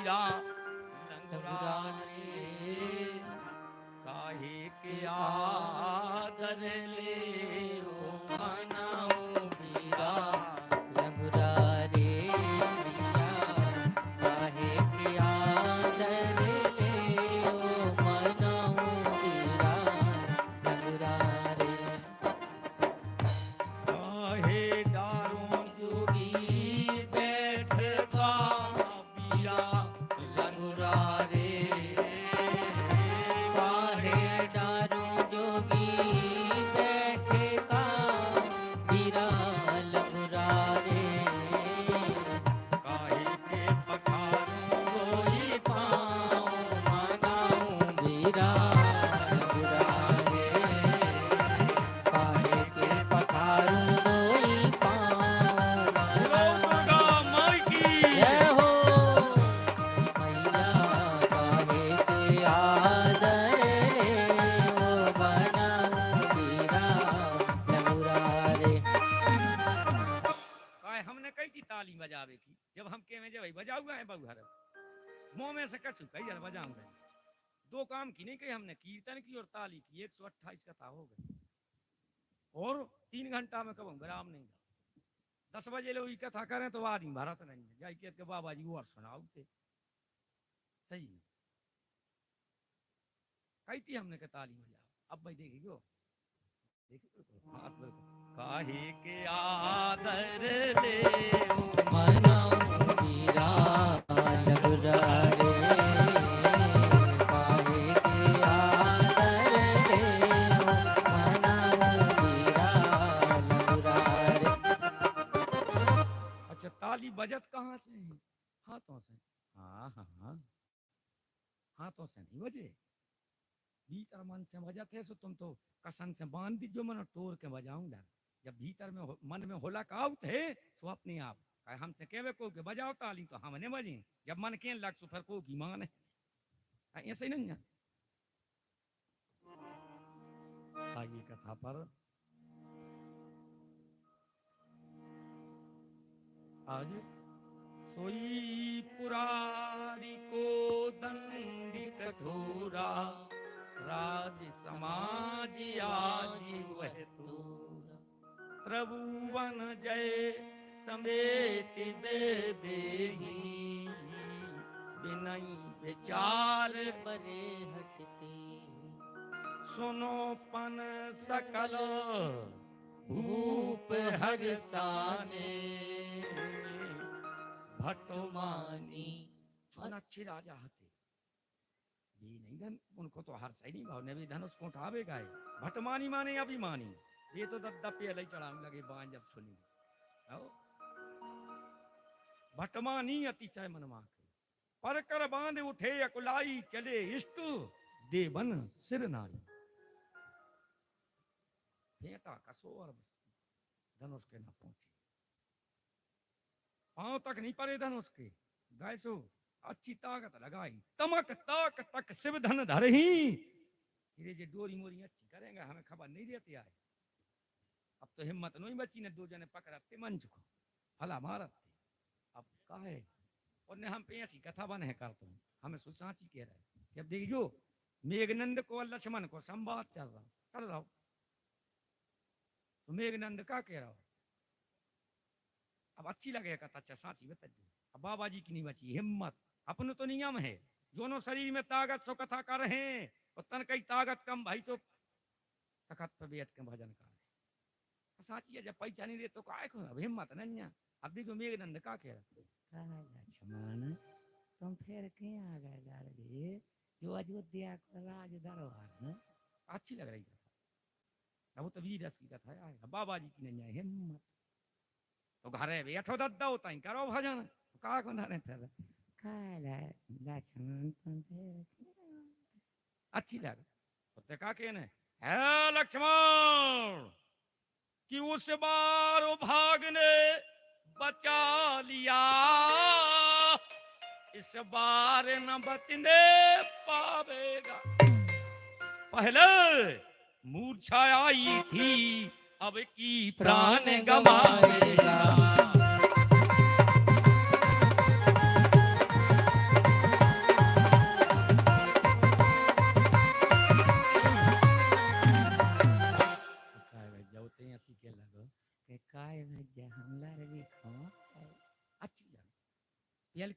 बीरा लंगुरा रे काहे के आदर ले ओ मनाऊ बीरा लंगुरा रे बीरा काहे के आदर ले ओ मनाऊ बीरा लंगुरा रे काहे डारों जोगी बैठता बीरा लंगुरा रे काहे डारो जोगी बैठे का बीरा लंगुरा रे काहे के पखारों कोई पाँव मनाऊं बीरा लंगुरा रे काहे के पखारूं कोई पाँव दुर्गा माई की जय हो मैया काहे के आदर ओ बनाऊं बीरा लंगुरा रे काय हमने कही थी ताली बजावे की जब हम के में जे भाई बजाऊगा है बहु हर मुंह में से कछु कही यार बजाऊंगा दो काम की नहीं कही हमने कीर्तन की और ताली की 128 कथा हो गई और 3 घंटा में कब विराम नहीं था 10 बजे लोग कथा करें तो आदमी भारत नहीं है जाई के बाबा जी और सुनाओ थे सही है कही थी हमने के ताली बजाओ अब भाई देखियो हाथ में काहे के आदर ले ओ मनाऊं बीरा लंगुरा रे काहे के आदर ले ओ मनाऊं बीरा लंगुरा रे अच्छा ताली बजत कहाँ से है हाथों से हाँ हाँ हाँ हाथों से नहीं बजे भीतर मन से बजत है सो तुम तो कसन से बांध दीजो मन टोर के बजाऊंगा जब भीतर में मन में होला का थे सो अपने आप हमसे कहवे को के बजाओ ताली तो हमने बजे जब मन के लग सो फिर को की मान है ऐसे ही नहीं है आगे कथा पर आज सोई पुरारी को दंडी कठोरा राज समाज आज वह तूरा त्रिभुवन जय समेत देही बिनई विचार परे हटते सुनो पन सकल भूप हरसाने भटमानी अच्छे राजा हते ये नहीं धन उनको तो हर सही नहीं भाव ने भी धनुष को उठावेगा भटमानी माने अभिमानी ये तो दद्दा पे लई चढ़ाने लगे बाण जब सुनी आओ भटमानी अतिशय मनवा के पर कर बांध उठे अकुलाई चले इष्ट देवन सिर नारी फेंटा कसो और धनुष के न पहुंचे पांव तक नहीं पड़े धनुष के गाय सो अच्छी ताकत लगाई तमक ताक तक शिव धन धरही ये जे डोरी मोरी अच्छी करेंगे हमें खबर नहीं देते आए अब तो हिम्मत नहीं बची ने दो जने पकड़ते मंच को हला मारत अब काहे और ने हम पे ऐसी कथा बन है करते हैं हमें सुसाची कह रहे कि अब देखियो मेघनंद को और लक्ष्मण को संवाद चल रहा हो तो मेघनंद का कह रहा हो अब अच्छी लगे कथा अच्छा साची बता अब बाबा जी की नहीं बची हिम्मत अपन तो नियम है दोनों शरीर में ताकत सो कथा कर रहे हैं और तन कई ताकत कम भाई तो तखत पे बैठ के भजन कर रहे साची है जब पैसा नहीं दे तो काय को अब हिम्मत नहीं है अब देखो मेघनंद का कह रहा लक्ष्मण तुम फिर क्या आ गए जा रहे जो अयोध्या को राज दरबार में अच्छी लग रही कथा अब तो वीर रस की कथा है बाबा जी की नहीं है हिम्मत तो घरे बैठो दद्दा होता ही करो भजन का को ना फिर लक्ष्मण तुम फिर अच्छी लग तो का कहने है लक्ष्मण कि उस बार भाग ने बचा लिया इस बार न बचने पावेगा पहले मूर्छा आई थी अब की प्राण गवाएगा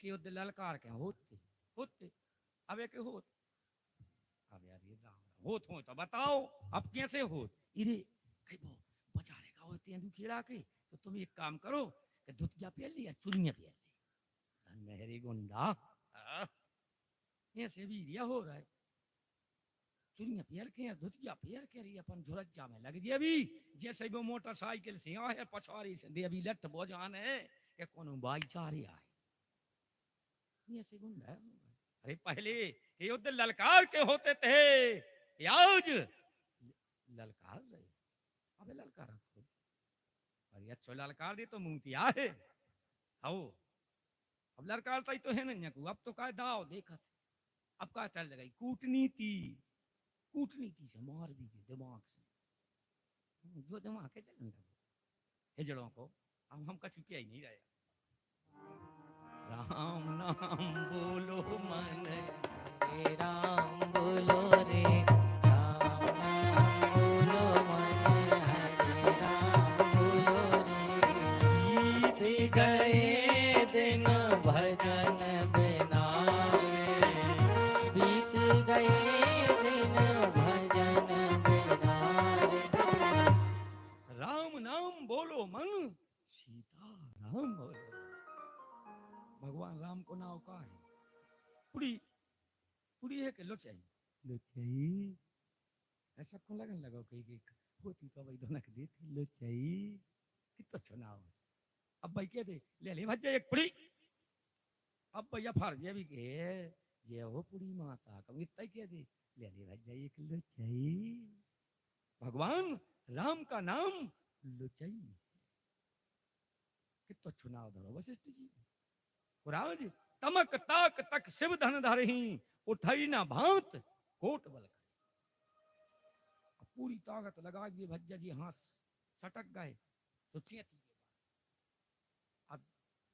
के युद्ध ललकार के होते होते अब एक होत अब यार ये राम होत हो तो बताओ अब कैसे होत इरे कई बो बचारे का होते हैं दुखेड़ा के तो तुम एक काम करो कि धुतिया पहन लिया चुनिया पहन ली मेहरी गुंडा ऐसे भी रिया हो रहा है चुनिया पहन के धुतिया पहन के रही अपन झुरज्जा में लग दिया भी जैसे वो मोटरसाइकिल से आए पछवाड़ी से दे अभी लट बोझान है कि कौन भाईचारे आए ऐसे गुंडा है अरे पहले ये युद्ध ललकार के होते थे आज ललकार रहे अबे ललकार अरे अच्छा ललकार दे तो मुंतिया है आओ अब ललकार तो है ना अब तो का दाव देखत अब का चल गई कूटनीति कूटनीति से मार भी गई दिमाग से जो दिमाग के चलन लगे हिजड़ों को हम कछु किया ही नहीं रहे राम नाम बोलो मन राम बोलो रे राम नाम बोलो मन हरे राम बोलो रे बीत गए दिन भजन बिना बीत गए दिन भजन बिना राम नाम बोलो मन सीता राम बोलो भगवान राम को नाव का है पुड़ी पुड़ी है कि लोचाई लोचाई ऐसा कौन लगन लगाओ कहीं होती तो भाई दोनों के देती लोचाई कितना चुनाव अब भाई क्या दे ले भज्जा एक पुड़ी अब भैया फर्ज भी के जे हो पुड़ी माता कम इतना क्या दे ले भज्जा एक लोचाई भगवान राम का नाम लोचाई कितना चुनाव धरो वशिष्ठ जी राज तमक ताक तक शिव धन धरही उठई ना भांत कोट बल पूरी ताकत लगा दिए भज्जा जी हाथ सटक गए सोचिए थी अब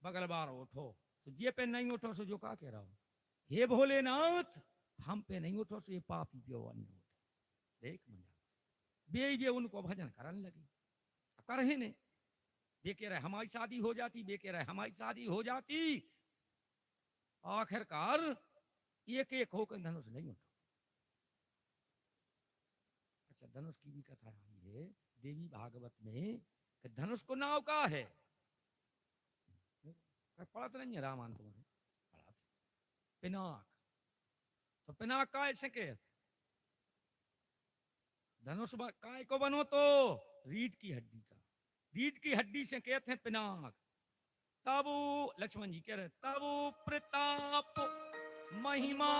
बगल बार उठो तो जे पे नहीं उठो सो जो का कह रहा हो हे भोलेनाथ हम पे नहीं उठो सो ये पापी प्यो अन्य देख मजा बे उनको भजन करने लगे कर ही ने बे कह रहे हमारी शादी हो जाती बे कह रहे हमारी शादी हो जाती आखिरकार एक एक होकर धनुष नहीं उठा अच्छा धनुष की भी कथा आई है देवी भागवत में कि धनुष को नाव का है पढ़ा तो नहीं है रामायण तुम्हारे पढ़ा था पिनाक तो पिनाक का ऐसे के धनुष काय को बनो तो रीढ़ की हड्डी का रीढ़ की हड्डी से कहते हैं पिनाक तब लक्ष्मण जी कह रहे तब प्रताप महिमा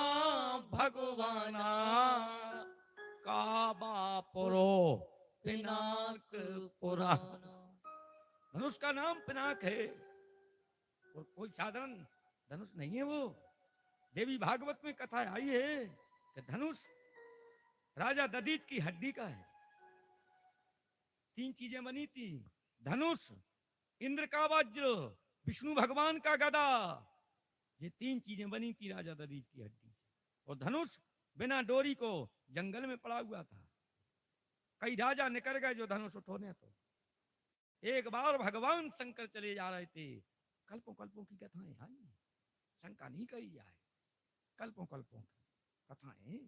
भगवाना का बापुरो पिनाक पुराना धनुष का नाम पिनाक है और कोई साधारण धनुष नहीं है वो देवी भागवत में कथा आई है कि धनुष राजा दधीच की हड्डी का है तीन चीजें बनी थी धनुष इंद्र का वज्र विष्णु भगवान का गदा ये तीन चीजें बनी थी राजा दधीच की हड्डी से और धनुष बिना डोरी को जंगल में पड़ा हुआ था कई राजा निकल गए जो धनुष उठोने तो एक बार भगवान शंकर चले जा रहे थे कल्पों कल्पों की कथाएं आई शंका नहीं कही जाए कल्पों कल्पों की कथाएं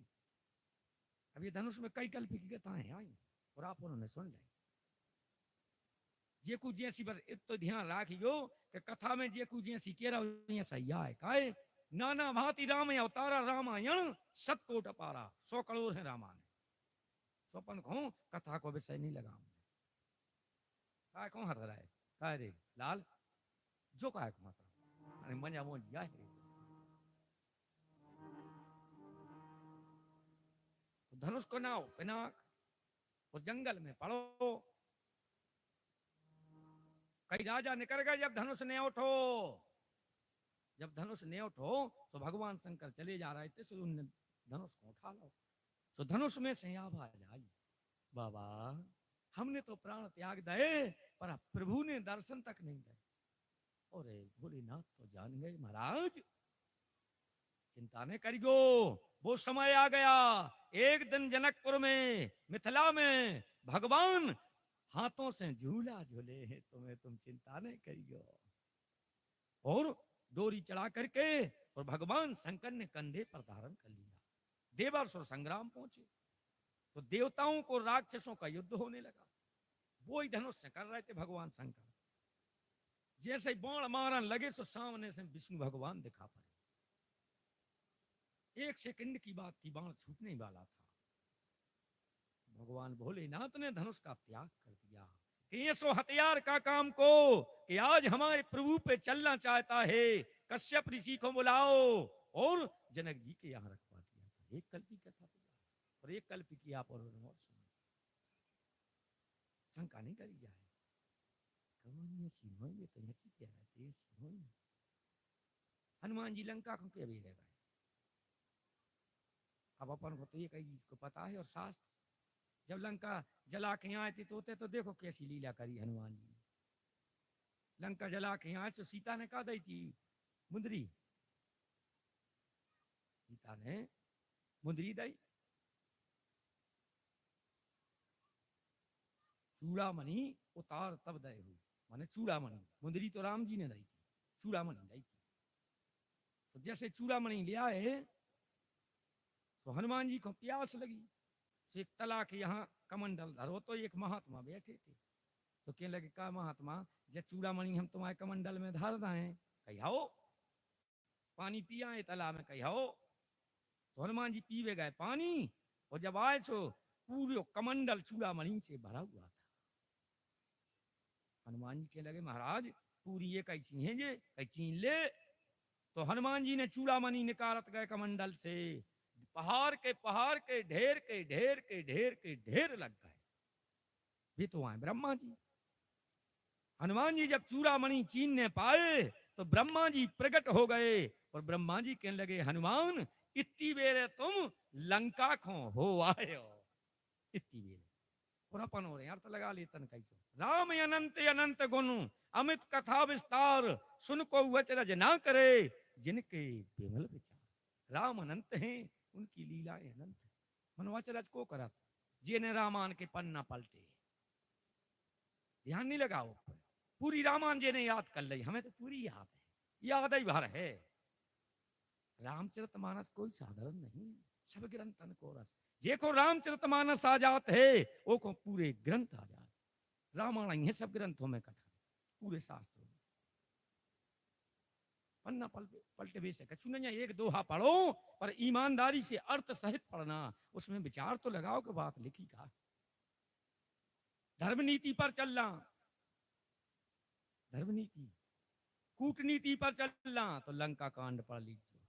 अब ये धनुष में कई कल्प की कथाएं आई और आप उन्होंने सुन ली जे कुछ जैसी बस तो ध्यान राखियो कि कथा में जे कुछ जैसी कह रहा सही है काहे नाना भांति राम अवतारा रामायण सतकोट अपारा 100 करोड़ है रामायण सोपन कहूं कथा को विषय नहीं लगाऊंगा काय कौन हंस रहा है काय रे लाल जो काय को हंस रहा अरे मजा मोज गया है धनुष को नाव पिनाक और जंगल में पड़ो कई राजा निकल गए जब धनुष ने उठो जब धनुष ने उठो तो भगवान शंकर चले जा रहे थे तो उन्होंने धनुष को उठा लो तो धनुष में से आवाज आई बाबा हमने तो प्राण त्याग दे पर प्रभु ने दर्शन तक नहीं दे और भोलेनाथ तो जान गए महाराज चिंता नहीं करियो वो समय आ गया एक दिन जनकपुर में मिथिला में भगवान हाथों से झूला झूले हैं तुम्हें तुम चिंता नहीं करियो और डोरी चढ़ा करके और भगवान शंकर ने कंधे पर धारण कर लिया। देवासुर संग्राम पहुंचे तो देवताओं को राक्षसों का युद्ध होने लगा। वो ही धनुष से कर रहे थे भगवान शंकर। जैसे ही बाण मारन लगे तो सामने से विष्णु भगवान दिखा पड़े। एक सेकंड की बात थी, बाण छूटने ही वाला था। भगवान भोलेनाथ ने धनुष का त्याग कर दिया कि ये सो हथियार का काम को कि आज हमारे प्रभु पे चलना चाहता है, कश्यप ऋषि को बुलाओ और जनक जी के यहाँ रखवा दिया था। एक कल्पी कथा तो और एक कल्पी की आप और सुनो, शंका नहीं करी जाए तो ऐसी क्या रहती है। हनुमान जी लंका को क्या भी रह गए। अब अपन को तो ये कई चीज को पता है और शास्त्र जब लंका जला के आए थे तो देखो कैसी लीला करी हनुमान जी। लंका जला के आए तो सीता ने कहा दी थी मुंदरी, सीता ने मुंदरी दी। चूड़ामणि उतार तब दे हुई, माने चूड़ामणि, मुंदरी तो राम जी ने दी थी, चूड़ामणि दी थी। तो जैसे चूड़ामणि ले आए तो हनुमान जी को प्यास लगी। तो एक तला के यहाँ कमंडल धरो तो एक महात्मा बैठे थे। तो कहने लगे का महात्मा जे चूड़ामणि हम तुम्हारे कमंडल में धर दें, कही आओ पानी पिया है तला में, कही आओ। तो हनुमान जी पीवे गए पानी और जब आए तो पूरे कमंडल चूड़ामणि से भरा हुआ था। हनुमान जी कहने लगे महाराज पूरी ये कई छीन ये कई छीन ले। तो हनुमान जी ने चूड़ामणि निकारत गए कमंडल से, पहाड़ के ढेर के ढेर के ढेर के ढेर लग गए। ये तो आए ब्रह्मा जी। हनुमान जी जब चूड़ामणि छीनने पाए तो ब्रह्मा जी प्रकट हो गए और ब्रह्मा जी कहने लगे हनुमान इतनी बेरे तुम लंका को हो आए हो, इतनी बेरे और अपन हो रहे अर्थ लगा ले तन कैसे। राम अनंत अनंत गुण अमित कथा विस्तार सुन को वचरज ना करे जिनके विमल विचार। राम अनंत हैं, उनकी लीलाएं अनंत है। मनोवचरज को करा जिन्हें रामान के पन्ना पलटे, ध्यान नहीं लगाओ। पूरी रामायण जी ने याद कर ली, हमें तो पूरी याद है, याद ही भर है। रामचरितमानस कोई साधारण नहीं, सब ग्रंथन को रस देखो। रामचरितमानस आ जात है वो को पूरे ग्रंथ आ जाते। रामायण है सब ग्रंथों में कथा, पूरे शास्त्रों में पन्ना पलटे बेशक सुनिए एक दोहा पढ़ो पर ईमानदारी से अर्थ सहित पढ़ना, उसमें विचार तो लगाओ कि बात लिखी का। धर्मनीति पर चलना, धर्मनीति कूटनीति पर चलना तो लंका कांड पढ़ लीजिए।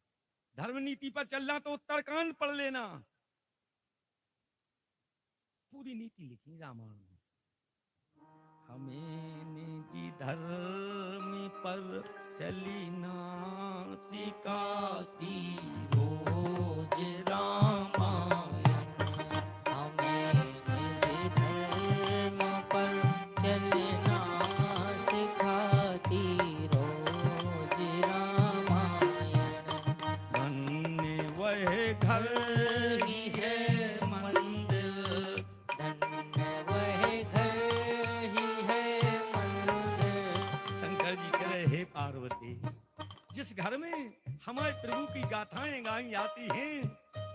धर्मनीति पर चलना तो उत्तरकांड पढ़ लेना, पूरी नीति लिखी रामायण में। हमें निजी धर्म पर चलीना सिखाती रोज रामायण। हमें निज धर्म पर चलना सिखाती रोज रामायण। धन्य वह घर ही है मंदिर, धन्य वह घर ही है मंदिर। शंकर जी कह रहे हे पार्वती जिस घर में हमारे प्रभु की गाथाएं गाई जाती हैं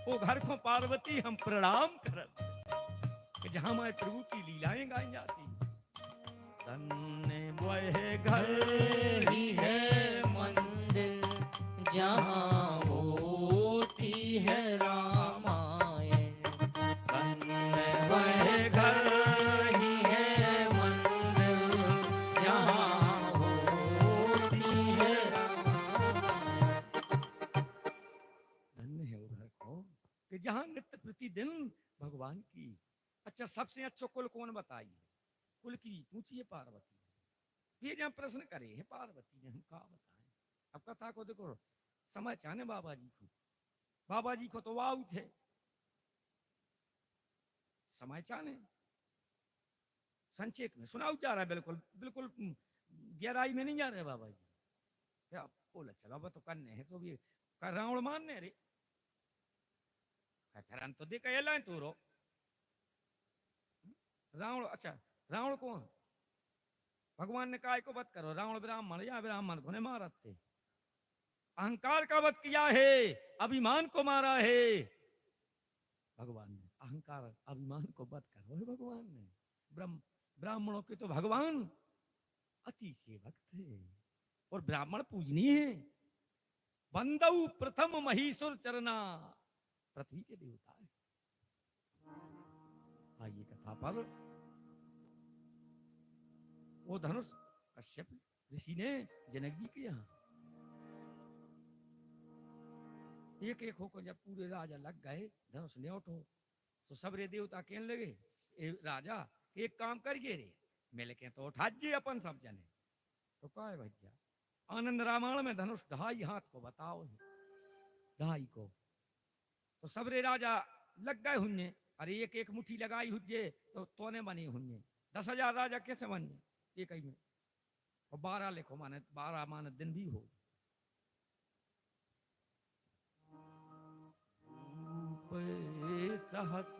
वो घर को पार्वती हम प्रणाम करते जहां हमारे प्रभु की लीलाएं गाई जाती। धन्य वह घर ही है मंदिर जहाँ होती है रामायण। धन्य वह घर ही है मंदिर जहां होती है। धन्य है वो घर को कि जहां नित्य प्रतिदिन भगवान की। अच्छा सबसे अच्छा कुल कौन बताइए? कुल की पूछिए पार्वती। ये जहां प्रश्न करे है पार्वती ने हम कहा बताएं। अब कथा को देखो समझ आने बाबा जी को, बाबा जी को तो वाव थे समय चाने संक्षेप में सुनाओ जा रहा है, बिल्कुल बिल्कुल गहराई में नहीं जा रहे बाबा जी। क्या बोला चलो अब तो करने हैं, सो भी रावण मानने रे करन तो देखा एला तू रो रावण। अच्छा रावण कौन? भगवान ने कहा को मत करो, रावण ब्राह्मण या ब्राह्मण को ने मारत थे। अहंकार का वध किया है, अभिमान को मारा है भगवान ने। अहंकार अभिमान को वध करो है भगवान ने। ब्राह्मणों के तो भगवान अति से भक्त है और ब्राह्मण पूजनीय है। बंदऊ प्रथम महीसुर चरना, पृथ्वी के देवता है। आइए कथा पर। वो धनुष कश्यप ऋषि ने जनक जी के यहाँ एक एक होकर जब पूरे राजा लग गए धनुष ने उठो, तो सबरे देवता कहने लगे ए राजा एक काम करिए रे, मेले के तो उठा जी अपन सब जने। तो कहे भैया आनंद रामायण में धनुष ढाई हाथ को बताओ है, ढाई को। तो सबरे राजा लग गए हुन्ने, अरे एक एक मुट्ठी लगाई हुज्जे तो तोने बने हुन्ने। 10,000 राजा कैसे बने एक ही में। और 12 लिखो माने 12 माने दिन भी हो। सहस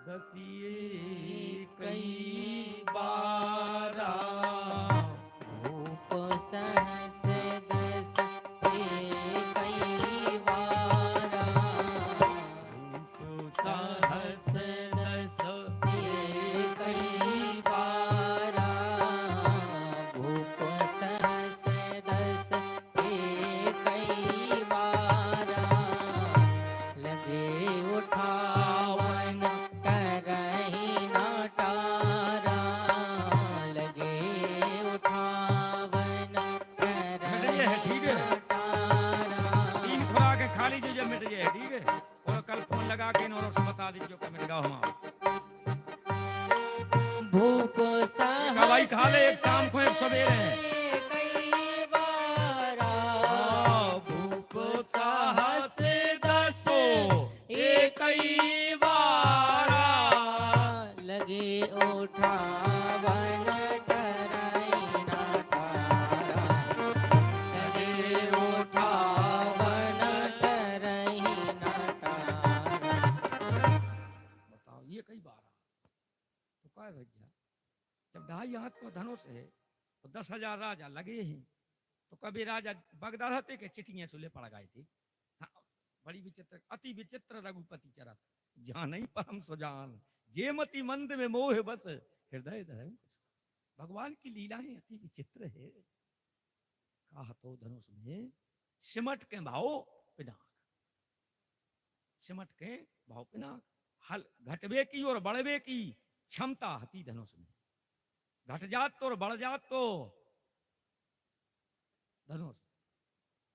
दसिए कई बारा, रूप सहस दस कई बारा, रूप सहस दस कई बारा, रूप सहस दस कई बारा, लगे उठावन करहि न टारा, लगे उठावन मिट जाए, ठीक है। टारा। 3 खुराक खा लीजिए जब मिट जाए, ठीक है। और कल फोन लगा के और से बता दीजिए कि मिट गया हमारा। भूप एक हवाई खा ले, एक शाम को एक सवेरे। कई बारा, भूप साहस दसो एक ही बारा, लगे उठावन करहि न टारा, लगे उठावन करहि न टारा। बताओ ये कई बारा। तो क्या है भैया जब 2.5 हाथ को धनुष है तो 10,000 राजा लगे हैं। तो कभी राजा बगदा रहते के चिट्ठियां सुले पड़ गए थे। हाँ, बड़ी विचित्र अति विचित्र रघुपति चरत, जान नहीं परम सुजान, जे मति मंद में मोह बस हृदय धर्म कुछ। भगवान की लीलाएं अति विचित्र है। कहा तो धनुष में सिमट के भाव पिनाक, सिमट के भाव पिनाक, हल घटवे की और बढ़वे की क्षमता हती धनुष में। घट जात तो और बढ़ जात तो धनुष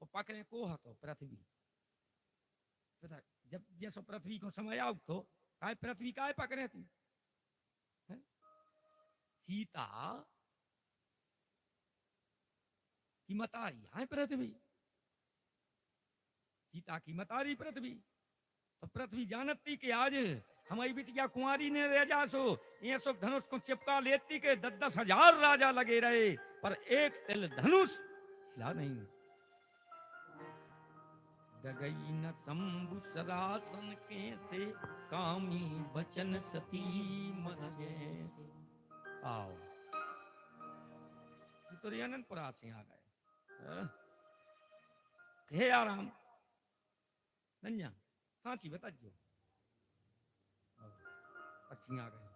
और पकड़े को हतो पृथ्वी। जब जैसो पृथ्वी को समय आओ तो काय पृथ्वी काय पकड़े थी है? सीता की मतारी है पृथ्वी, सीता की मतारी पृथ्वी। तो पृथ्वी जानती कि आज हमारी बिटिया कुंवारी ने रह जासो, ये सब धनुष को चिपका लेती के 10,000 राजा लगे रहे पर एक तिल धनुष हिला नहीं। डगई न शंभु सरासन के से, कामी बचन सती मन जैसे। आओ तो अनंतपुरा से आ गए। हे आराम नन्या सांची बता जो पक्षी आ गए।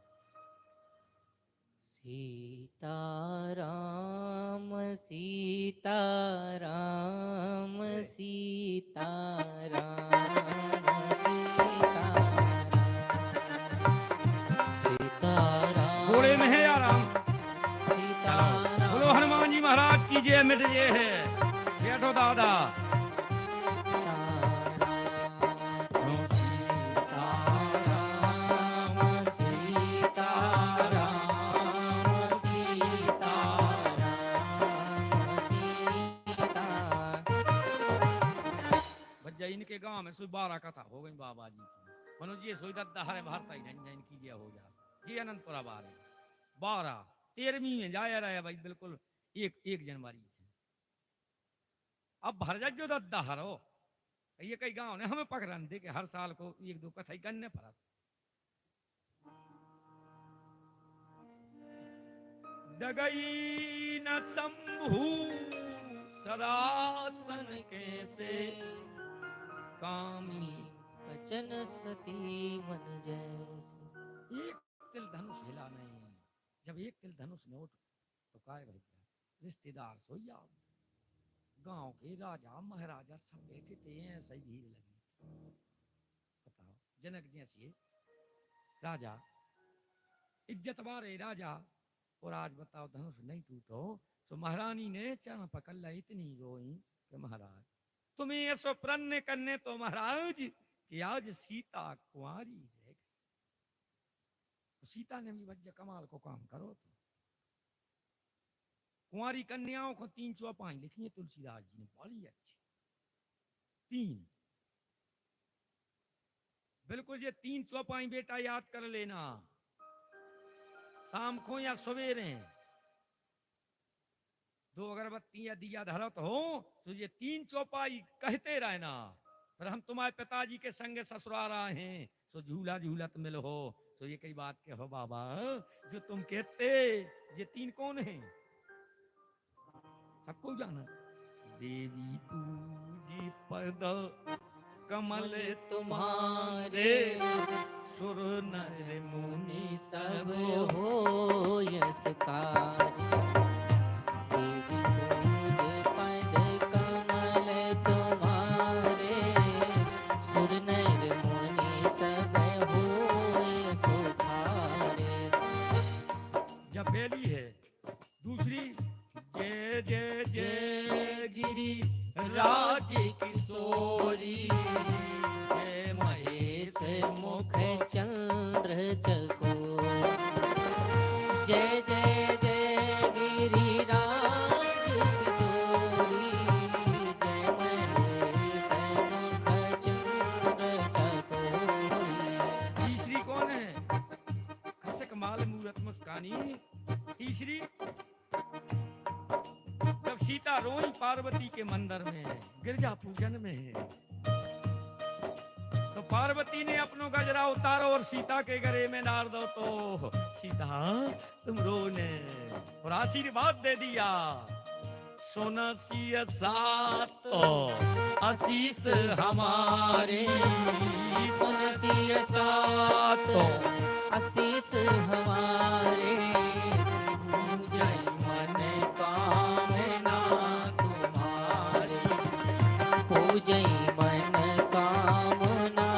सीताराम सीताराम सीताराम सीताराम। घोड़े में है आराम। सीताराम बोलो हनुमान जी महाराज की जय। मिट जे है बैठो दादा। इनके गांव में सोई 12 कथा हो गई बाबा जी की। मनोज जी सोई दद्दा हरे भारता ही नहीं इनकी जय हो जा जी। अनंतपुरा 12 13वीं में जाया रहा भाई बिल्कुल 1 जनवरी से। अब भर जा जो दद्दा हरो ये कई गांव ने हमें पकड़न दे के हर साल को 1-2 कथा ही करने पड़ा। डगई न शंभु सरासन कैसे कामी। वचन सती मन जैसे। एक तिल धनुष हिला नहीं, जब एक तिल धनुष ने उठ तो काय भैया रिश्तेदार सो याद, गांव के राजा महाराजा सब बैठे थे, ऐसा ही भीड़ लगी। बताओ जनक जैसे राजा इज्जत वाले राजा, और आज बताओ धनुष नहीं टूटो। तो महारानी ने चरण पकड़ ला, इतनी रोई कि महाराज तुम्हें ऐसो प्रण करने तो महाराज कि आज सीता कुंवारी रह गई। तो सीता ने भी वज्र कमाल को काम करो। तो कुंवारी कन्याओं को 3 चौपाई लिखी है तुलसीदास जी ने, बड़ी अच्छी 3। बिल्कुल ये 3 चौपाई बेटा याद कर लेना, शाम को या सवेरे 2 अगरबत्ती या दिया धरत हो तो ये 3 चौपाई कहते रहना। फिर हम तुम्हारे पिताजी के संग ससुराल आए हैं, सो झूला झूलत मिल हो। सो ये कई बात के हो बाबा जो तुम कहते, ये 3 कौन है सबको जाना। देवी पूजी पद कमल तुम्हारे, सुर नर मुनि सब हो यशकारी। देवी पूज पद कमल तुम्हारे, सुर नर मुनि सब हो यशकारी। जब बेली है दूसरी, जय जय जय गिरी राज किशोरी, जय महेश मुख चंद्र चकोर। जय जय जय गिरिराज किशोरी, जय महेश मुख चंद्र चकोरी। तीसरी कौन है, खसक माल मूरत मुस्कानी। तीसरी जब सीता रोई पार्वती के मंदिर में गिरजा पूजन में, तो पार्वती ने अपनो गजरा उतारो और सीता के गले में डाल दो। तो सीता तुम रोने और आशीर्वाद दे दिया। सोना सिया सात आशीष हमारी, सुनसी सात आशीष हमारे। जय मन कामना तुम्हारी, पूजै मन कामना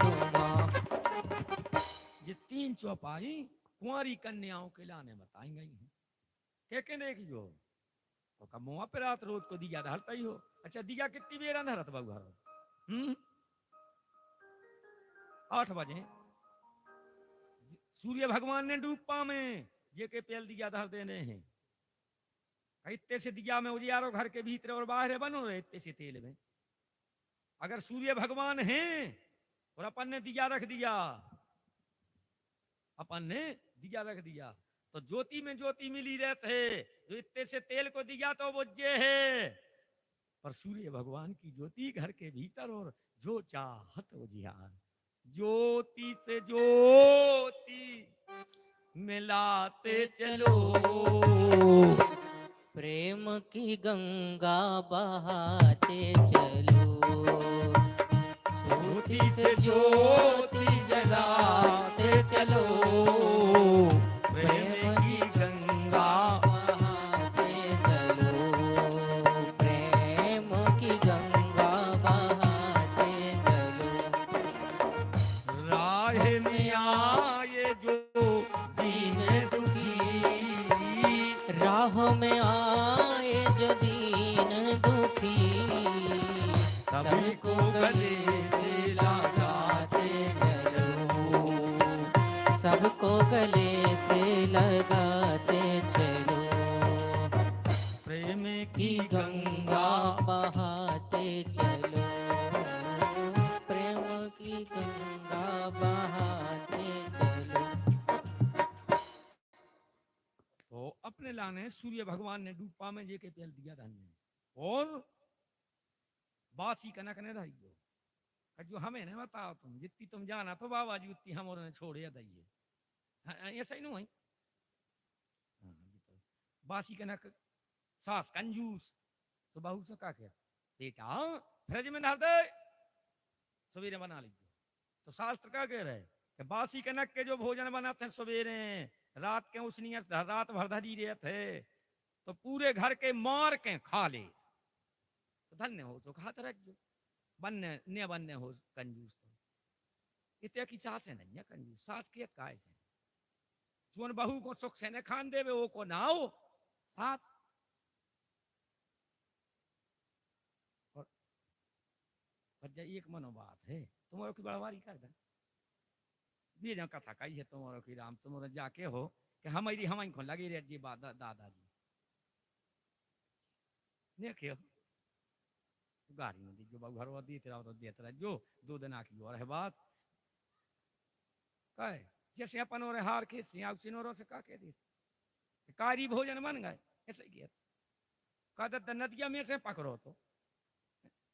तुम्हारी। ये 3 चौपाई कुंवारी कन्याओं के लाने बताई गई हैं। के देखियो तो कमुआ पे रात रोज को दिया धरता ही हो। अच्छा दिया कितनी बेर अंधरत बाबू घर 8 बजे सूर्य भगवान ने डूबा में जे के पेल दिया धर देने हैं। इतने से दिया में उजियारो घर के भीतर और बाहर बनो रहे इतने से तेल में। अगर सूर्य भगवान हैं और अपन ने दिया रख दिया, अपन ने दिया रख दिया तो ज्योति में ज्योति मिली रहते। जो इतने से तेल को दिया तो वो जे है, पर सूर्य भगवान की ज्योति घर के भीतर और जो चाहत उजियार। ज्योति से ज्योति मिलाते चलो, प्रेम की गंगा बहाते चलो। ज्योति से ज्योति जलाते चलो, प्रेम की गंगा बहाते चलो। प्रेम की गंगा बहाते चलो। राह में आए जो दीन दुखी, राह में आए जो दीन दुखी, सबको गले से लगाते चलो, सबको गले से लगाते चलो। प्रेम की की गंगा गंगा। बहाते चलो। प्रेम की गंगा बहाते चलो। तो अपने लाने सूर्य भगवान ने डूबा में जे के तेल दिया धन में, और बासी कनक ने रही जो हमें नहीं बताओ तुम जितनी तुम जाना तो बाबा जी उतनी हम और छोड़े दइए। ऐसा ही नहीं बासी कनक सास कंजूस, तो बहू से क्या कहता, बेटा फ्रिज में डाल दे, सवेरे बना लीजिए। तो शास्त्र क्या कह रहे हैं कि बासी कनक के जो भोजन बनाते हैं सवेरे, रात के उस नियत रात भर धरी रहते थे, तो पूरे घर के मार के खा ले, तो धन्य हो तो खाते रख जो, बनने न बनने हो कंजूस। तो इतने की सास है नहीं है कंजूस, सास के काय से जोन बहू को सुख से न खान देवे वो को ना हो सास। और बच्चा एक मनो बात है, तुम्हारे की बड़वारी कर दे दिए जा कथा कही है तुम्हारे की राम, तुम्हारे जाके हो कि हमारी हम को लगे रह जी दादाजी देखियो गाड़ी में दीजिए बाबू घर दी तेरा तो देते रह जो 2 दिन की और है बात कहे जैसे अपन और हार के सियाव चिनोरों से का कह दी कारी भोजन बन गए ऐसे किया कहते नदिया में से पकड़ो। तो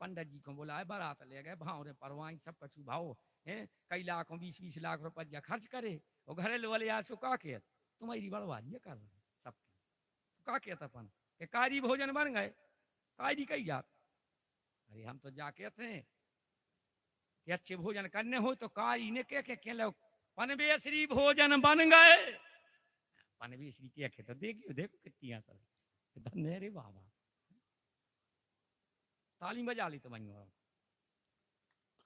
पंडित जी को बोला है बारात ले गए भाव रे परवाई सब कछु भाव है कई लाखों 20-20 लाख रुपया खर्च करे और घरेलू वाले आज का के तुम्हारी बड़वारी कर रहे सबकी का कहत अपन के कारी भोजन बन गए कारी कही जात। अरे हम तो जाके थे कि अच्छे भोजन करने हो तो कारी ने के लो पनवेश्वरी भोजन बन गए। पनवेश्वरी के तो देखियो देखो कितनी असर धन्य रे बाबा ताली बजा ली तो बन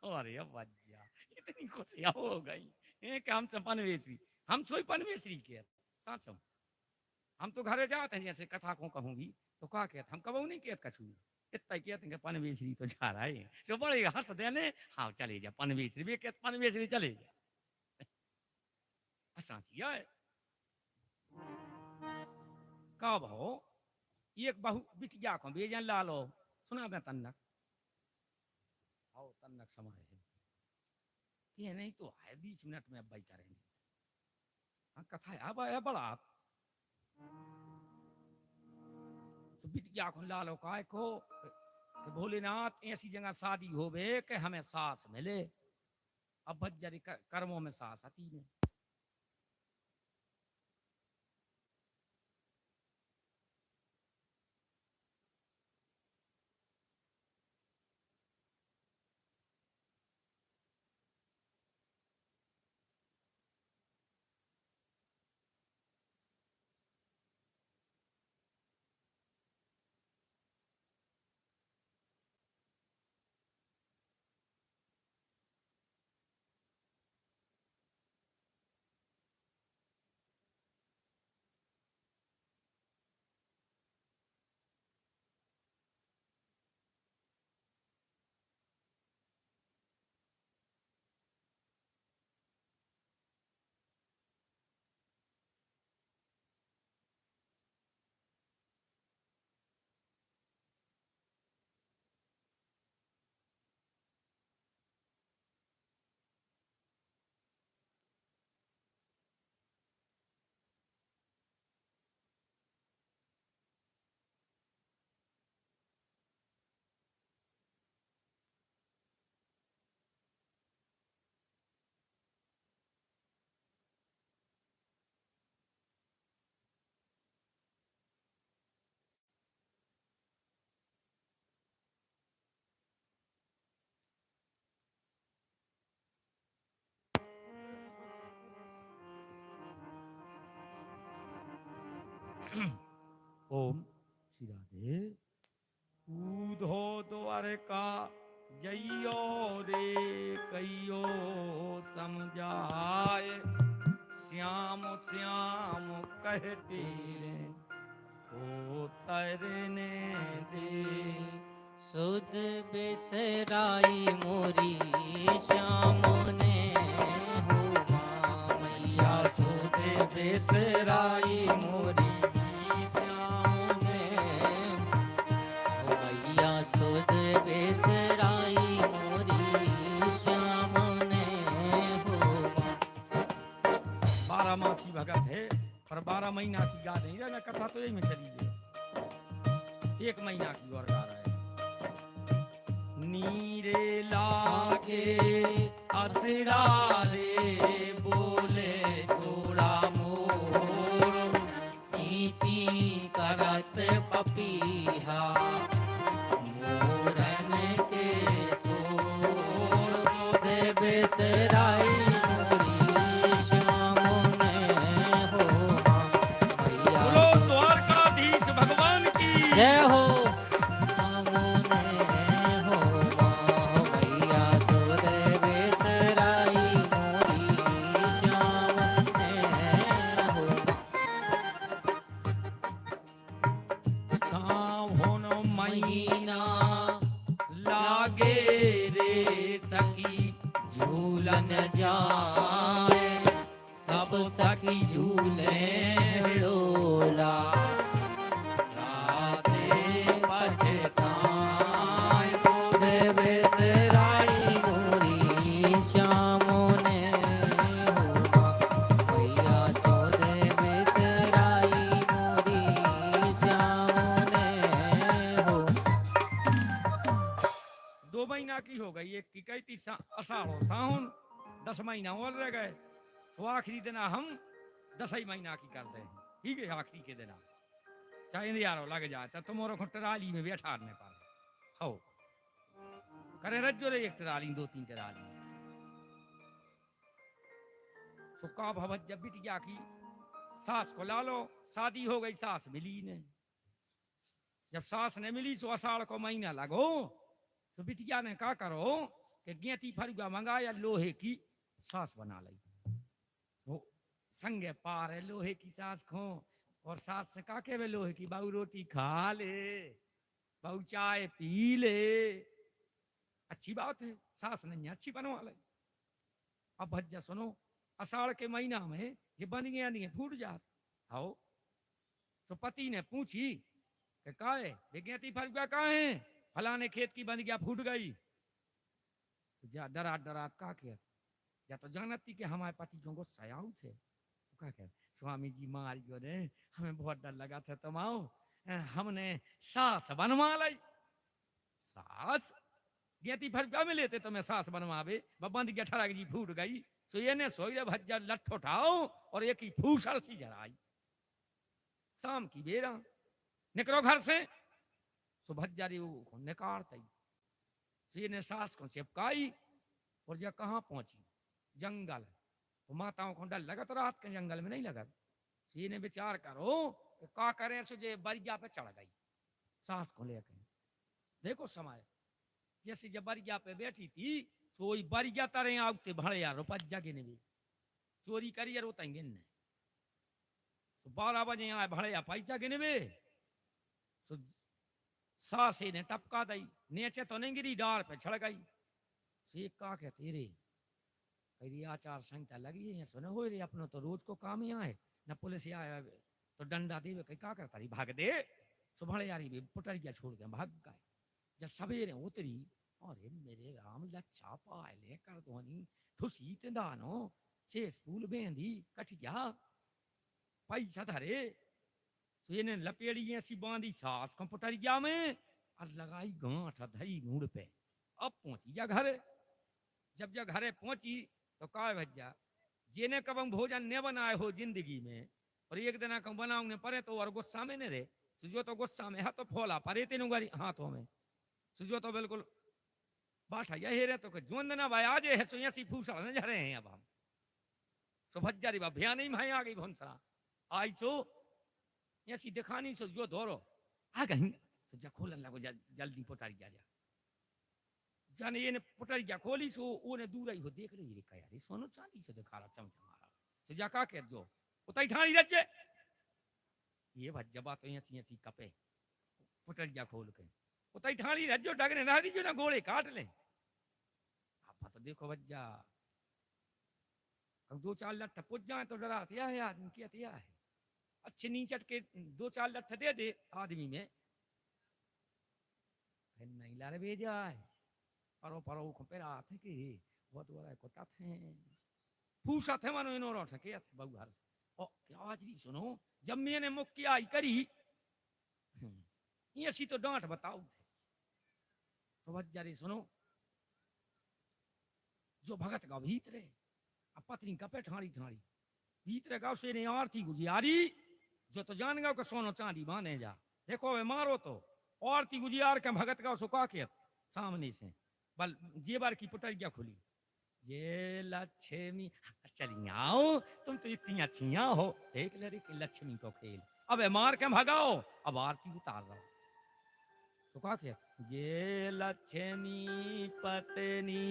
अरे अब बज्जा इतनी खुशियां हो गई कि हम पनवेश्वरी हम सोई पनवेश्वरी के साच हम तो घरे जाते हैं जैसे कथा को कहूंगी तो क्या कहते हम कबू नहीं कहते कछु इतना कहते हैं पनवेश्वरी तो जा रहा है तो बड़े हंस देने हाँ चले जा पनवेश्वरी भी कहते पनवेश्वरी चले जा साची है का भाव एक बहु बिटिया को बेजन लालो सुना दे तन्नक आओ तन्नक समय है कि नहीं तो है 20 मिनट में अब भाई करेंगे हाँ कथा है अब है बड़ा तो बिटिया को लालो काय को कि भोलेनाथ ऐसी जगह शादी होवे कि हमें सास मिले। अब बज्जरी कर्मों में सास आती नहीं ओम श्री राधे ऊधो द्वारका जइयो रे कहियो समझाए श्याम श्याम कहते ओ तरने दे सुध बेसराई मोरी श्याम ने हुआ मैया सुध बेसराई मोरी सुध बेसराई मोरी श्याम ने हो। 12 मासी भगत है पर 12 महीना की गा नहीं रहा कथा तो यही में चली गई 1 महीना की और गा रहा है। नीरे लागे असरा रे बोले छोड़ा मोर नीति करत पपीहा मूरन के सोर सुध बिसराई मोरी श्याम ने हो भैया बोलो द्वारकाधीश भगवान की जय हो श्याम ने हो भैया सुध बिसराई मोरी श्याम ने हो सावन महीना लागे रे सखी झूलन जाए सब सखी झूले डोला राधे पछताए सुध बिसराई मोरी श्याम ने हुआ भैया सुध बिसराई मोरी श्याम ने हो 2 महीना की हो गई, एक की कही थी आषाढ़ और सावन, 10 महीना और रह गए। तो आखिरी दिन हम 10 ही महीना की करते हैं, ठीक है। आखिरी के दिन चाहे यारो लग जाए, चाहे तुम्हारो को टराली में बैठा ने पार हो करे रज्जो रे, 1 टराली 2-3 टराली सुखा भवत। जब बिटिया की सास को ला लो, शादी हो गई, सास मिली ने। जब सास ने मिली सो आषाढ़ को महीना लगो, तो बिटिया ने कहा करो कि गेती फरुआ मंगाया, लोहे की सास बना ली। तो संगे पार है लोहे की सास खो, और सास से कहा के वे लोहे की बाबू रोटी खा ले, बाबू चाय पी ले। अच्छी बात है, सास ने अच्छी बनवा ली। अब भज्जा सुनो, आषाढ़ के महीना में ये बंदियां नहीं फूट जात आओ। तो पति ने पूछी कि का है गेती फरुआ कहा है, फलाने खेत की बंदिया फूट गई। तो जा डरात डरात का किया, या तो जानती कि हमारे पति को गुस्सा आऊ थे। तो क्या कह स्वामी जी मार गयो ने, हमें बहुत डर लगा था, तुम आओ हमने सास बनवा लाई। सास गेती फरुआ में लेते तुम्हें सास बनवावे, बंद गया ठड़क जी फूट गई। तो ये ने सोई रे भज्जा लठ उठाओ और एक ही फूसड़ सी जराई। शाम की बेरा निकलो घर से, सो भज्जा रे वो निकारती। तो ये ने सास को चिपकाई और जब कहाँ पहुंची, जंगल। तो माताओं को डर लगत, रात के जंगल में नहीं लगत। तो ये ने विचार करो कि का करें, सो जे बरिया पे चढ़ गई सास को लेकर। देखो समय जैसे जब बरिया पे बैठी थी, तो वही बरिया तरह आउते भड़े यार रुपया गिने भी चोरी करिए रोता गिन। तो 12 बजे आए भड़े या पैसा गिने बे। तो सासे ने टपका दई, नीचे तो नहीं गिरी, डार पे चढ़ गई। से का कहते रे, कही आचार संहिता लगी है, सुने हो रे, अपनो तो रोज को काम ही आए न, पुलिस आया तो डंडा देवे, कही का करता रही, भाग दे। सुबह यारी भी पुटरिया छोड़ दे, भाग गए। जब सवेरे उतरी, अरे मेरे राम लच्छा पायले कर दोनी ठुसी दानो से स्कूल बेंदी कटिया पैसा धरे। तो ये लपेड़ी ऐसी बांधी सास को पुटरिया में और लगाई गांठ धरी मूड पे। अब पहुंची जा घरे। जब घरे पहुंची तो कहा भज्जा जेने कब भोजन न बनाए हो जिंदगी में, और एक दिन कब बनाऊंगे परे तो और गुस्सा में न रे, सुजो तो गुस्सा में हाथ तो फोला परे तेनु गारी हाथों में, सुजो तो बिल्कुल बाठा यही रे तो जोन ना भाई आज है, सो ऐसी फूसा न जा रहे हैं। अब हम सो भज्जा री भैया नहीं भाई आ गई भोंसरा आई, सो ऐसी दिखानी, सो जो दौड़ो आ गई। सो जा खोलन लगो, जल्दी पुटारी जा जाने ये ने पुटारी जा खोली। सो वो ने दूर आई हो देख ली रे, कया रे सोनो चांदी से दिखा रहा चमचमारा। सो जा का कह जो उताई ठाणी रजे ये भज्जा बात तो ऐसी ऐसी कपे पुटारी जा खोल के उताई ठाणी रजो डगने ना दी जो ना गोले काट ले। आप तो देखो भज्जा अब 2-4 लट्ठ पुज जाए तो डराते है आदमी, क्या तिया है अच्छे नीचट के 2-4 लट्ठ दे दे आदमी में, फिर नहीं लारे भेजा है परो परो पेरा थे कि बहुत बड़ा कोटा थे फूसा थे मानो इनो रो सके थे बहु घर से। ओ क्या आज भी सुनो, जब मैंने मुक्की आई करी ये सी तो डांट बताओ थे। तो बच्चारी सुनो, जो भगत का भीतरे अब पत्नी कपे ठाड़ी ठाड़ी भीतरे गाँव से ने आरती गुजियारी जो तो जान गया कि सोनो चांदी माने जा। देखो वे मारो तो और ती गुजियार के भगत का सुखा के सामने से बल जेबार की पुटरिया खुली। ये लक्ष्मी चली आओ, तुम तो इतनी अच्छियां हो, देख ले रे कि लक्ष्मी को खेल। अब मार के भगाओ, अब आरती उतार रहा तो क्या किया, ये लक्ष्मी पत्नी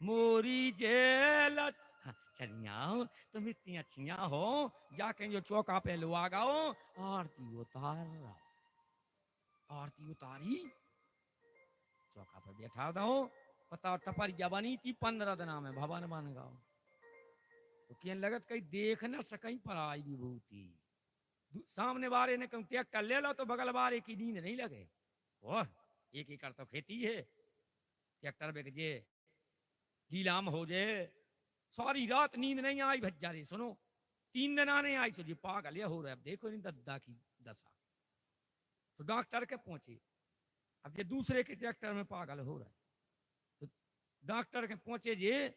मोरी जेल। चली आओ, तुम इतनी अच्छियां हो, जाके जो चौका पे लुआ गाओ, आरती उतार रहा। आरती उतारी, चौका पे बैठा दो, पता टपरिया बनी थी 15 दिना में भवन बन गाओ। तो क्या लगत कहीं देख न सकई पर आई विभूति। सामने वाले ने कहूँ ट्रैक्टर ले लो तो बगल वाले की नींद नहीं लगे। और 1 एकड़ तो खेती है, ट्रैक्टर बेच जे लीलाम हो जे, सारी रात नींद नहीं आई भज्जा रे। सुनो 3 दिन आने आई सो जी पागल ये हो रहा है। अब देखो नहीं दद्दा की दशा। तो डॉक्टर के पहुंचे, अब ये दूसरे के ट्रैक्टर में पागल हो रहा है। तो डॉक्टर के पहुंचे जे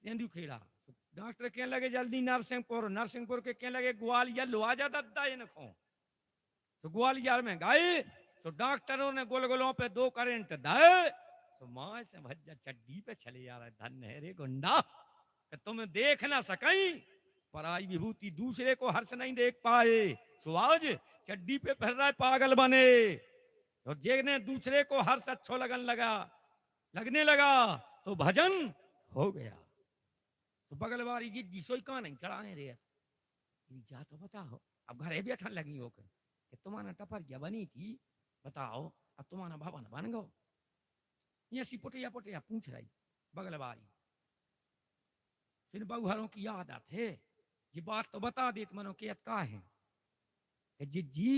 तेंदू खेड़ा। तो डॉक्टर कहने लगे जल्दी नरसिंहपुर, नरसिंहपुर के कहने लगे ग्वालियर लो आ जा दद्दा इनको। तो ग्वालियर में गए तो डॉक्टरों ने गोलगोलों पे 2 करंट दे। तो मां से भज्जा चड्डी पे चले जा रहा है। धन है रे गुंडा कि तुम देख ना सकई, पराई विभूति दूसरे को हर्ष नहीं देख पाए। सो आज चड्डी पे फिर रहा है पागल बने। और जेने दूसरे को हर्ष अच्छो लगने लगा तो भजन हो गया। तो बगल वाली जी जिसोई कहाँ नहीं चढ़ाए रे जा तो बताओ। अब घरे बैठन लगी होकर कि तुम्हारा टपरिया बनी थी, बताओ अब तुम्हारा भवन बन गो। ये सी पुटिया पुटिया पूछ रही बगल वाली। फिर बहुहरों की याद आते जी बात तो बता देत मनो के का है कि जी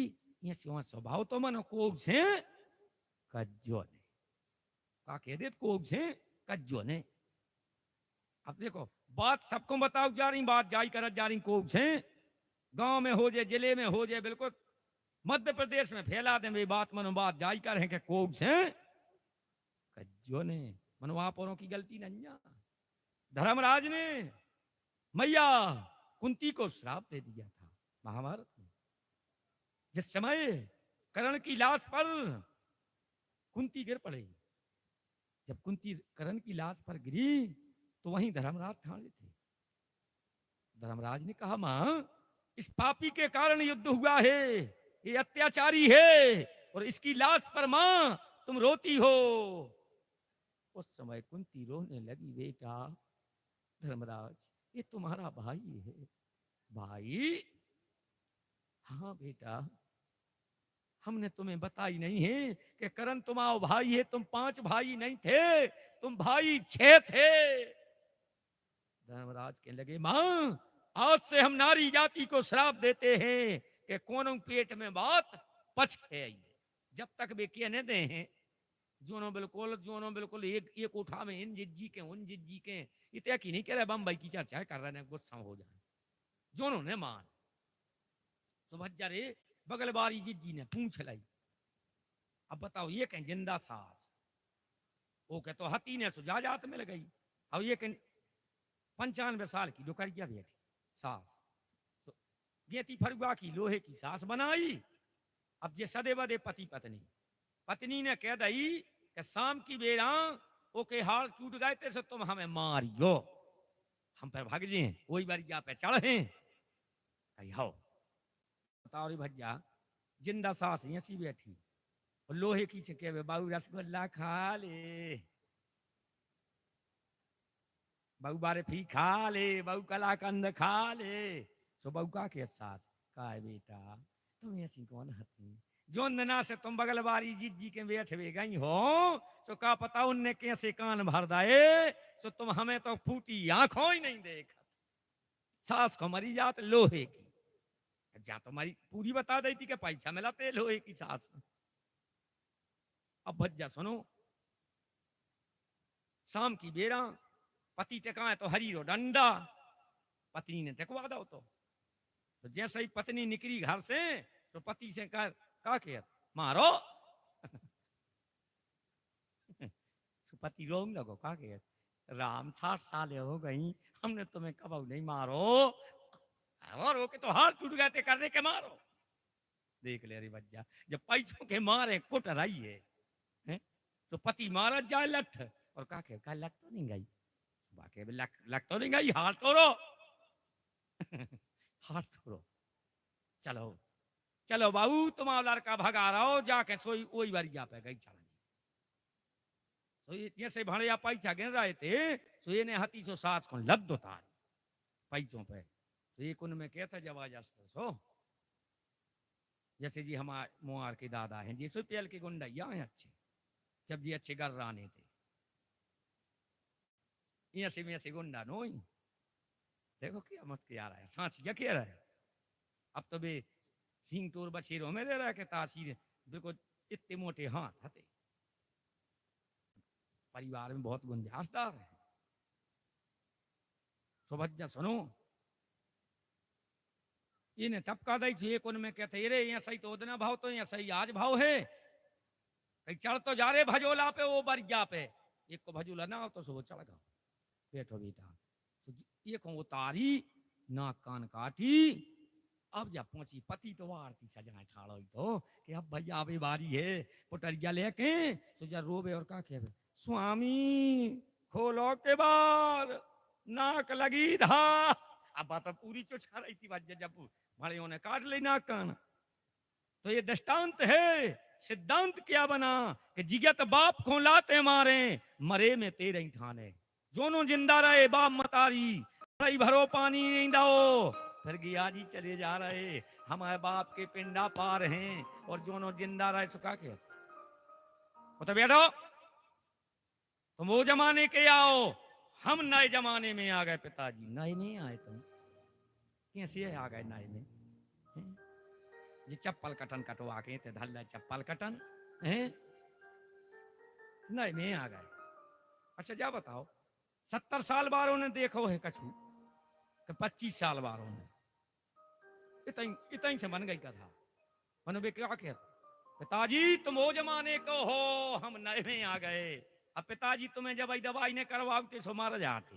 ये स्वभाव तो मनो कोब से कज्जो ने का कह देत कोब से कज्जो ने। अब देखो बात सबको बताओ जा रही, बात जाई कर जा रही कोब से, गांव में हो जाए जिले में हो जाए बिल्कुल मध्य प्रदेश में फैला दे बात मनो बात जाई कर है कि कोब से कज्जो ने। मनो आप औरों की गलती नहीं है। धर्मराज ने मैया कुंती को श्राप दे दिया था महाभारत में। जिस समय कर्ण की लाश पर कुंती गिर पड़े, जब कुंती कर्ण की लाश पर गिरी तो वहीं धर्मराज ठाणे थे। धर्मराज ने कहा मां इस पापी के कारण युद्ध हुआ है, ये अत्याचारी है और इसकी लाश पर मां तुम रोती हो। उस समय कुंती रोने लगी, बेटा धर्मराज ये तुम्हारा भाई है। भाई? हाँ बेटा, हमने तुम्हें बताई नहीं है कि करण तुम्हारा भाई है। तुम 5 भाई नहीं थे, तुम भाई 6 थे। धर्मराज कहने लगे मां आज से हम नारी जाति को श्राप देते हैं कि कोनो पेट में बात पच है। जब तक वे कहने दे हैं जोनो बिल्कुल एक उठा में इन जिज्जी के उन जिज्जी के इतना की नहीं कह रहे बम्बई की चर्चा कर रहे हैं, गुस्सा हो जाए जोनों ने मान। सुभज्जा रे बगल बारी जिज्जी ने पूछ लाई, अब बताओ ये कहीं जिंदा सास वो कह तो हती ने सुजा जात मिल गई। अब ये कहीं 95 साल की डुकरिया बैठी सास गेती फरुआ की लोहे की सास बनाई। अब जे सदे बदे पति पत्नी ने कह दई कि शाम की बेरा ओके हाल टूट गए थे सो तुम हमें मारियो, हम पर भाग जे वही बारिया पे चढ़े। हो बताओ रे भज्जा जिंदा सास ऐसी बैठी और लोहे की से कहे बाबू रसगुल्ला खा ले, बाबू बारे फी खा ले, बाबू कलाकंद खा ले। सो बाबू का के सास का बेटा तुम ऐसी कौन हती जो नना से तुम बगल बारी जिज्जी के बैठ वे गई हो। सो का पता उनने कैसे कान भर दाए सो तुम हमें तो फूटी आंखों ही नहीं देख। सास को मरी जात लोहे की, जा तुम्हारी पूरी बता दी थी कि पैसा मिला थे लोहे की सास में। अब भज्जा सुनो शाम की बेरा पति टेका है तो हरी रो डंडा पत्नी ने टेकवा दो। तो जैसे ही पत्नी निकली घर से तो पति से कह का मारो तो पति रोंग लगो का राम 60 साल हो गई हमने तुम्हें कब नहीं मारो। और ओके तो हाथ टूट गए थे करने के मारो। देख ले अरे बच्चा, जब पैसों के मारे कुट रही है? तो पति मारा जाए लठ और का लग तो नहीं गई, बाकी लग तो नहीं गई, हाथ तोड़ो हाथ तोड़ो। चलो चलो बाबू, तुम लड़का भगा रहा हो, जाके सोई वही बारी जा पे गई चला। तो ये जैसे भड़िया पैसा गिन रहे थे, सो ये ने हती सो सास को लद उतार पैसों पे। तो ये कुन में कहता जबरदस्त सो, जैसे जी हमारे मुआर के दादा हैं जी, सो पेल के गुंडैया हैं अच्छे, जब जी अच्छे घर राने थे, ये से गुंडा नो ही। देखो क्या मस्ती आ रहा है, सांच क्या कह रहा है। अब तो बे सिंह तोर बछेरों में दे रहा है कि तासीर देखो इतने मोटे हाथ हते। परिवार में बहुत गुंजाइशदार है। सुभज्जा सुनो, इन्हें टपका दी थी एक उनमें कहते रे यहाँ सही तो उतना भाव तो यहाँ सही आज भाव है, कहीं चढ़ तो जा रे भजोला पे वो बरिया पे, एक को भजोला ना हो तो सो चढ़ गया। बैठो बेटा, एक को उतारी नाक कान काटी, अब जब पहुंची पति तो आरती सजाए ठाड़ो तो कि अब भैया अभी बारी है पुटरिया लेके सुजा रोबे और का कहे स्वामी खोलो के बार नाक लगी था। अब बात पूरी चुछा रही थी बात जब भाड़ियों ने काट ली नाक कान। तो ये दृष्टांत है, सिद्धांत क्या बना कि जिगत बाप को लाते मारे मरे में तेरे ही ठाने, जोनो जिंदा रहे बाप मतारी भरो पानी नहीं दाओ, फिर गिया जी चले जा रहे हमारे बाप के पिंडा पार हैं, और जोनो जिंदा रहे सुखा के तो बैठो तुम वो जमाने के आओ, हम नए जमाने में आ गए। पिताजी नए में आए तुम कैसे आ गए नए में? जी चप्पल कटन कटवा के थे धल चप्पल कटन है नए में आ गए। अच्छा जा बताओ 70 साल बारों ने देखो है कछु कि 25 साल बारों ने इतना से बन गई कथा। मनोबे क्या कहते पिताजी तुम वो जमाने को हो, हम नए में आ गए। अब पिताजी तुम्हें जब दवाई ने करवाते सो मार जाते,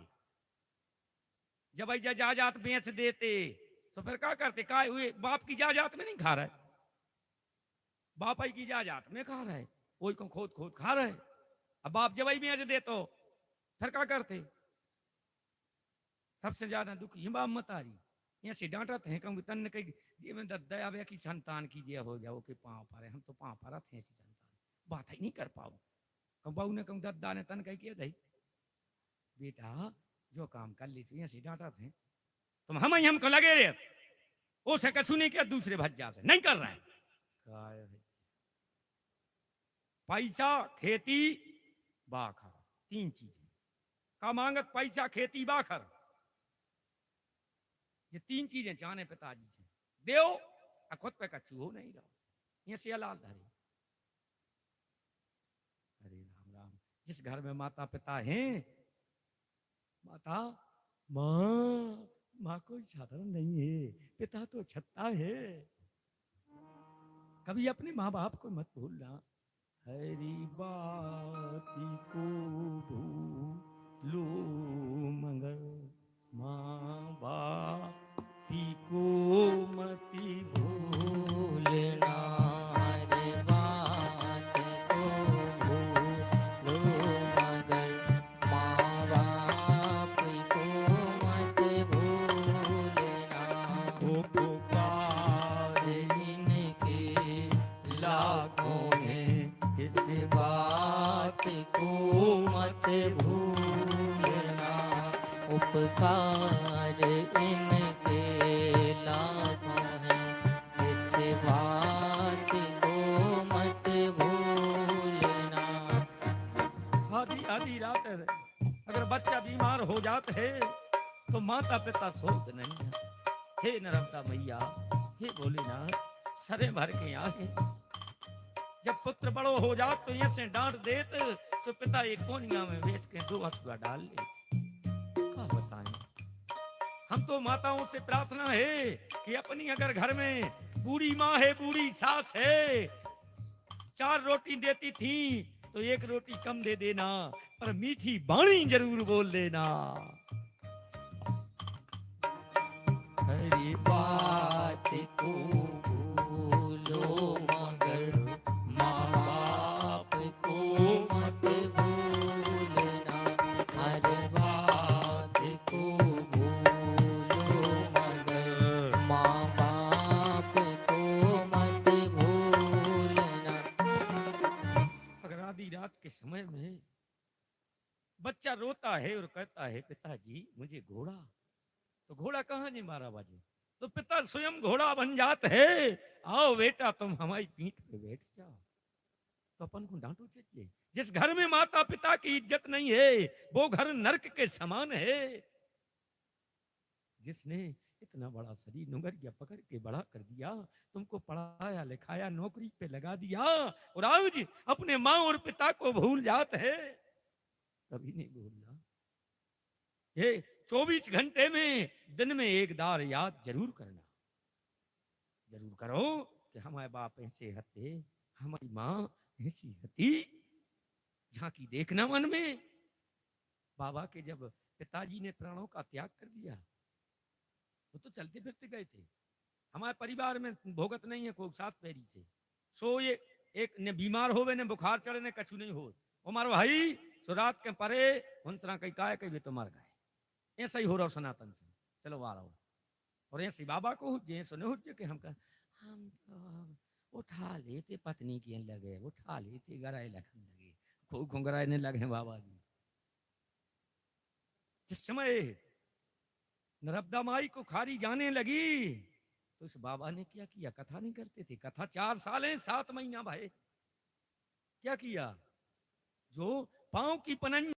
जब जाजात बेच देते तो फिर क्या करते? का हुए बाप की जाजात में नहीं खा रहे, बाप की जाजात में खा रहे, वही को खोद खोद खा रहे। अब बाप जब बेच दे तो फिर क्या करते? सबसे ज्यादा दुखी बाप मतारी ऐसे डांटते हैं कहूँ तन कही जी में दया वे की संतान कीजिए हो जाओ के पाँव पर हम तो पाँव पर थे ऐसी संतान बात ही नहीं कर पाओ। कहूँ बहू ने कहूँ दद्दा ने तन कही किया दही बेटा जो काम कर ली ऐसे डांटते हैं तुम हम हमको लगे रे ओ से कछु नहीं किया दूसरे भज्जा से नहीं कर रहा है। पैसा खेती बाखर तीन चीजें का मांगत, पैसा खेती बाखर, ये तीन चीजें चाहने पिताजी से देव खुद पे कछु हो नहीं रहा ये से लाल धरे। अरे राम राम, जिस घर में माता पिता हैं, माता माँ कोई साधारण नहीं है, पिता तो छत्ता है। कभी अपने माँ बाप को मत भूलना। हरी बाती को भूलो मगर माँ बापी को मती भूलना। हर बात को भूलो मगर माँ बाप को मत भूलना। ओ पुकार इनके लाखों हैं इस बात को मत भूलना। उपकार इनके लाखों हैं इस बात को मत भूलना। आधी आधी रात है, अगर बच्चा बीमार हो जाता है तो माता पिता सोचते नहीं है। हे नर्मदा मैया, हे भोलेनाथ, सरे भर के आगे जब पुत्र बड़ो हो जात तो ऐसे डांट देत तो पिता एक कोनिया में बैठ के दो हंसुआ डाल ले। क्या बताएं, हम तो माताओं से प्रार्थना है कि अपनी अगर घर में बूढ़ी माँ है, बूढ़ी सास है, 4 रोटी देती थी तो 1 रोटी कम दे देना, पर मीठी बाणी जरूर बोल देना। अरे बात को भूलो मगर माँ बाप को मत भूलना, हर बात को भूलो मगर माँ बाप को मत भूलना। अगर आधी रात के समय में बच्चा रोता है और कहता है पिताजी मुझे घोड़ा, तो घोड़ा कहाँ जी मारा बाजी, तो पिता स्वयं घोड़ा बन जाते है, आओ बेटा तुम हमारी पीठ पे बैठ जाओ। तो अपन को डांटो चाहिए। जिस घर में माता पिता की इज्जत नहीं है वो घर नरक के समान है। जिसने इतना बड़ा शरीर नुंगरिया पकड़ के बड़ा कर दिया, तुमको पढ़ाया लिखाया नौकरी पे लगा दिया, और आज अपने माँ और पिता को भूल जाते है। कभी नहीं भूलना। ये 24 घंटे में दिन में एक बार याद जरूर करना, जरूर करो कि हमारे बाप ऐसे हते, हमारी माँ ऐसी हती। झांकी देखना मन में। बाबा के जब पिताजी ने प्राणों का त्याग कर दिया, वो तो चलते फिरते गए थे। हमारे परिवार में भोगत नहीं है कोई सात पैरी से, सो ये एक ने बीमार होवे ने बुखार चढ़े ने कछु नहीं हो, वो मारो भाई सो रात के परे हंसरा कई काय कई तो मर गए। ऐसा ही हो रहा सनातन से। चलो आ रहा हो और ऐसे बाबा को जे सुने हो कि हम तो उठा लेते पत्नी के लगे, उठा लेते गराए लगन लगे, खूब घुंघराने लगे बाबा जी। जिस समय नर्मदा माई को खारी जाने लगी तो इस बाबा ने क्या किया, कथा नहीं करते थे, कथा 4 साल है 7 महीना भाई, क्या किया, जो पांव की पनंज